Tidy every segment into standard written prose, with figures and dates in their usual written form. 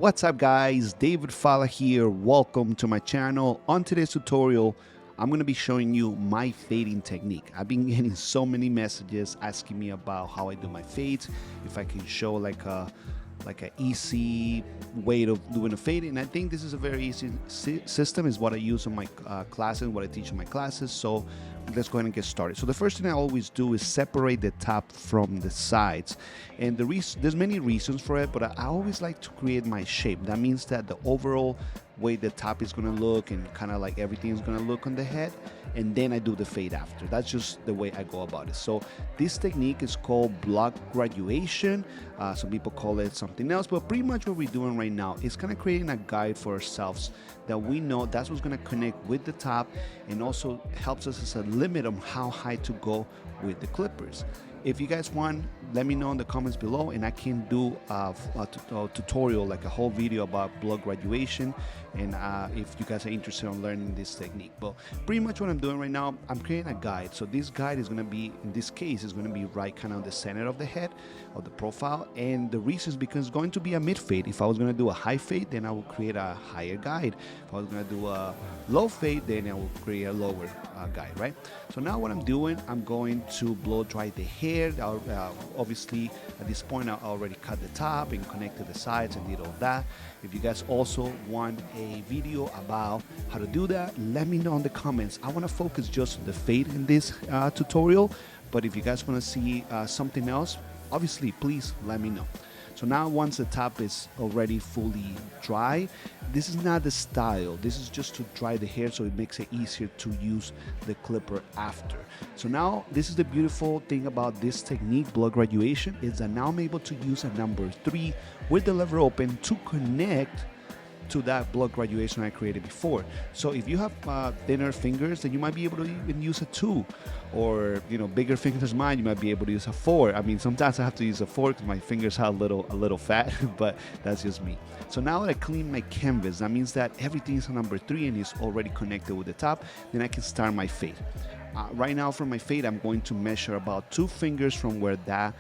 What's up guys, David Fala here. Welcome to my channel. On today's tutorial, I'm going to be showing you my fading technique. I've been getting so many messages asking me about how I do my fades, if I can show like a easy way of doing a fade, and I think this is a very easy system. Is what I use in my classes, what I teach in my classes. So let's go ahead and get started. So the first thing I always do is separate the top from the sides, and there's many reasons for it, but I always like to create my shape. That means that the overall way the top is going to look and kind of like everything is going to look on the head, and then I do the fade after. That's just the way I go about it. So this technique is called block graduation. Some people call it something else, but pretty much what we're doing right now is kind of creating a guide for ourselves that we know that's what's going to connect with the top, and also helps us as a limit on how high to go with the clippers. If you guys want, let me know in the comments below, and I can do a tutorial, like a whole video about block graduation, and if you guys are interested in learning this technique. But pretty much what I'm doing right now, I'm creating a guide. So this guide is going to be, in this case, is going to be right kind of the center of the head of the profile, and the reason is because it's going to be a mid fade. If I was going to do a high fade, then I will create a higher guide. If I was going to do a low fade, then I will create a lower guide, right? So now what I'm doing, I'm going to blow dry the hair. Obviously at this point I already cut the top and connected the sides and did all that. If you guys also want a video about how to do that, let me know in the comments. I want to focus just on the fade in this tutorial, but if you guys want to see something else, obviously please let me know. So now once the top is already fully dry, this is not the style. This is just to dry the hair, so it makes it easier to use the clipper after. So now this is the beautiful thing about this technique, block graduation, is that now I'm able to use a number 3 with the lever open to connect to that block graduation I created before. So if you have thinner fingers, then you might be able to even use a 2, or bigger fingers than mine, you might be able to use a 4. I mean, sometimes I have to use a 4 because my fingers are a little fat, but that's just me. So now that I clean my canvas, that means that everything is on number 3 and is already connected with the top. Then I can start my fade. Right now for my fade, I'm going to measure about 2 fingers from where that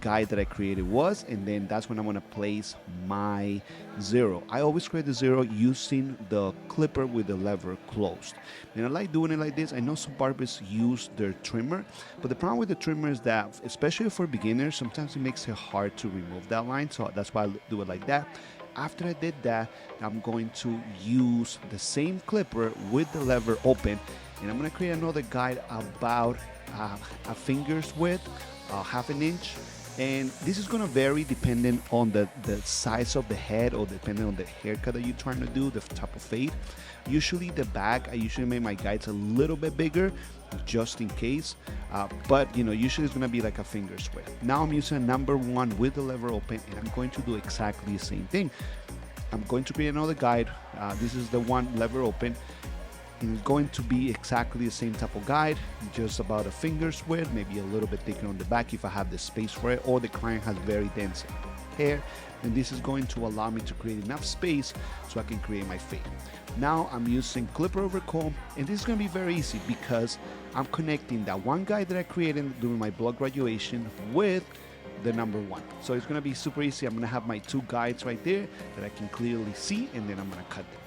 guide that I created was, and then that's when I'm going to place my 0. I always create the 0 using the clipper with the lever closed, and I like doing it like this. I know some barbers use their trimmer, but the problem with the trimmer is that, especially for beginners, sometimes it makes it hard to remove that line, so that's why I do it like that. After I did that, I'm going to use the same clipper with the lever open, and I'm going to create another guide about a finger's width, half an inch. And this is going to vary depending on the size of the head, or depending on the haircut that you're trying to do, the type of fade. Usually the back, I usually make my guides a little bit bigger just in case, but usually it's going to be like a finger's width. Now I'm using number 1 with the lever open, and I'm going to do exactly the same thing. I'm going to create another guide. This is the one lever open. It's going to be exactly the same type of guide, just about a finger's width, maybe a little bit thicker on the back if I have the space for it, or the client has very dense hair, and this is going to allow me to create enough space so I can create my fade. Now I'm using clipper over comb, and this is going to be very easy because I'm connecting that one guide that I created during my block graduation with the number 1. So it's going to be super easy. I'm going to have my 2 guides right there that I can clearly see, and then I'm going to cut them.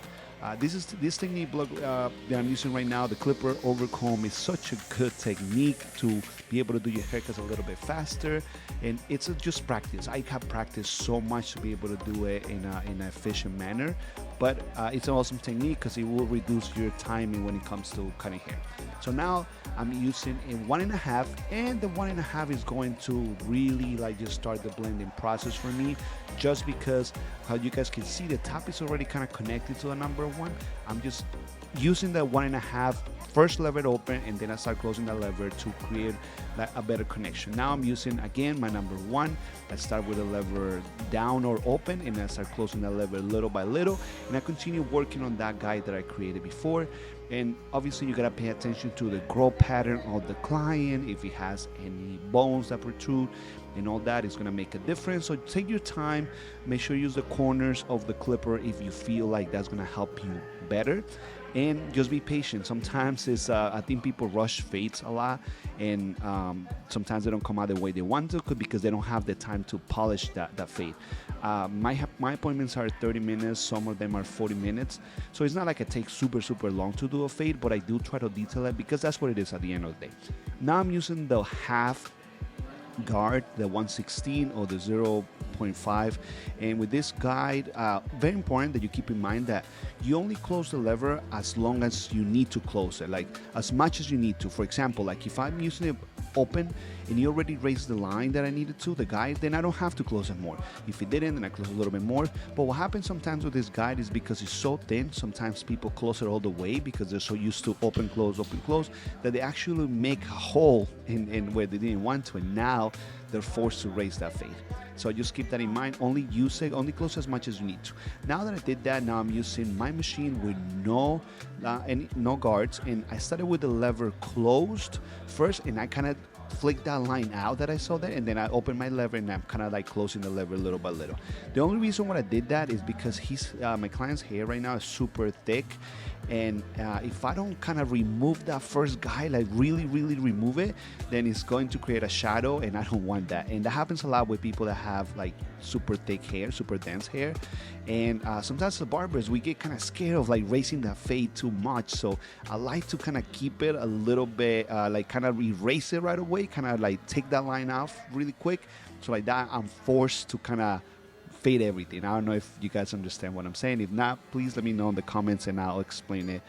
This technique that I'm using right now, the clipper over comb, is such a good technique to be able to do your haircuts a little bit faster, and it's just practice. I have practiced so much to be able to do it in an efficient manner, but it's an awesome technique because it will reduce your timing when it comes to cutting hair. So now I'm using a 1.5, and the 1.5 is going to really just start the blending process for me, just because how you guys can see the top is already kind of connected to the number 1. I'm just using the 1.5 first lever open, and then I start closing the lever to create a better connection. Now I'm using again my number 1. I start with the lever down or open, and I start closing the lever little by little, and I continue working on that guide that I created before. And obviously you gotta pay attention to the growth pattern of the client. If he has any bones that protrude and all that, is gonna make a difference. So take your time, make sure you use the corners of the clipper if you feel like that's gonna help you better. And just be patient. Sometimes it's I think people rush fades a lot, and sometimes they don't come out the way they want to because they don't have the time to polish that fade. My appointments are 30 minutes, some of them are 40 minutes. So it's not like it takes super long to do a fade, but I do try to detail it because that's what it is at the end of the day. Now I'm using the half guard, the 116 or the 0.5, and with this guide, very important that you keep in mind that you only close the lever as long as you need to close it, like as much as you need to. For example, like if I'm using it open and you already raised the line that I needed to, the guide, then I don't have to close it more. If it didn't, then I close a little bit more. But what happens sometimes with this guide is because it's so thin, sometimes people close it all the way because they're so used to open close, that they actually make a hole in where they didn't want to, and now they're forced to raise that fade. So just keep that in mind. Only use it, only close as much as you need to. Now that I did that, now I'm using my machine with no guards, and I started with the lever closed first, and I kind of flick that line out that I saw there, and then I open my lever and I'm kind of like closing the lever little by little. The only reason why I did that is because my client's hair right now is super thick, and if I don't kind of remove that first guy, like really remove it, then it's going to create a shadow, and I don't want that. And that happens a lot with people that have like super thick hair, super dense hair, and sometimes the barbers, we get kind of scared of like raising that fade too much. So I like to kind of keep it a little bit, like kind of erase it right away, kind of like take that line off really quick. So like that, I'm forced to kind of fade everything. I don't know if you guys understand what I'm saying. If not, please let me know in the comments and I'll explain it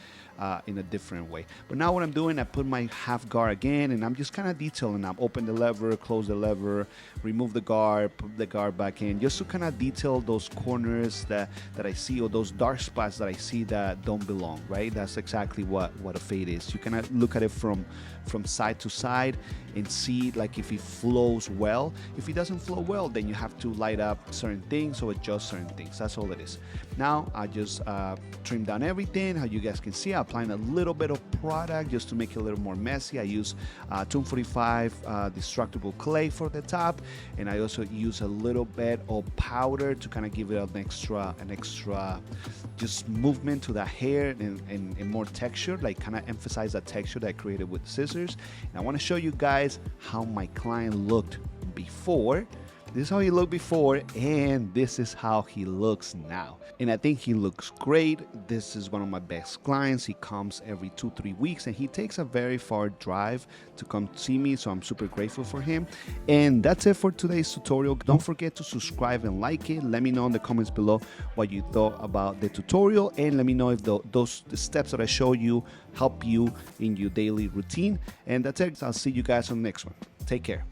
in a different way. But now what I'm doing, I put my half guard again, and I'm just kind of detailing. I'm open the lever, close the lever, remove the guard, put the guard back in, just to kind of detail those corners that I see, or those dark spots that I see that don't belong, right? That's exactly what a fade is. You kind of look at it from side to side and see like if it flows well. If it doesn't flow well, then you have to light up certain things or adjust certain things. That's all it is. Now I just trim down everything. How you guys can see, I'm applying a little bit of product just to make it a little more messy. I use 245 destructible clay for the top, and I also use a little bit of powder to kind of give it an extra just movement to the hair and more texture, like kind of emphasize that texture that I created with the scissors. And I want to show you guys how my client looked before. This is how he looked before, and this is how he looks now. And I think he looks great. This is one of my best clients. He comes every 2-3 weeks, and he takes a very far drive to come see me, so I'm super grateful for him. And that's it for today's tutorial. Don't forget to subscribe and like it. Let me know in the comments below what you thought about the tutorial, and let me know if the steps that I show you help you in your daily routine. And that's it. I'll see you guys on the next one. Take care.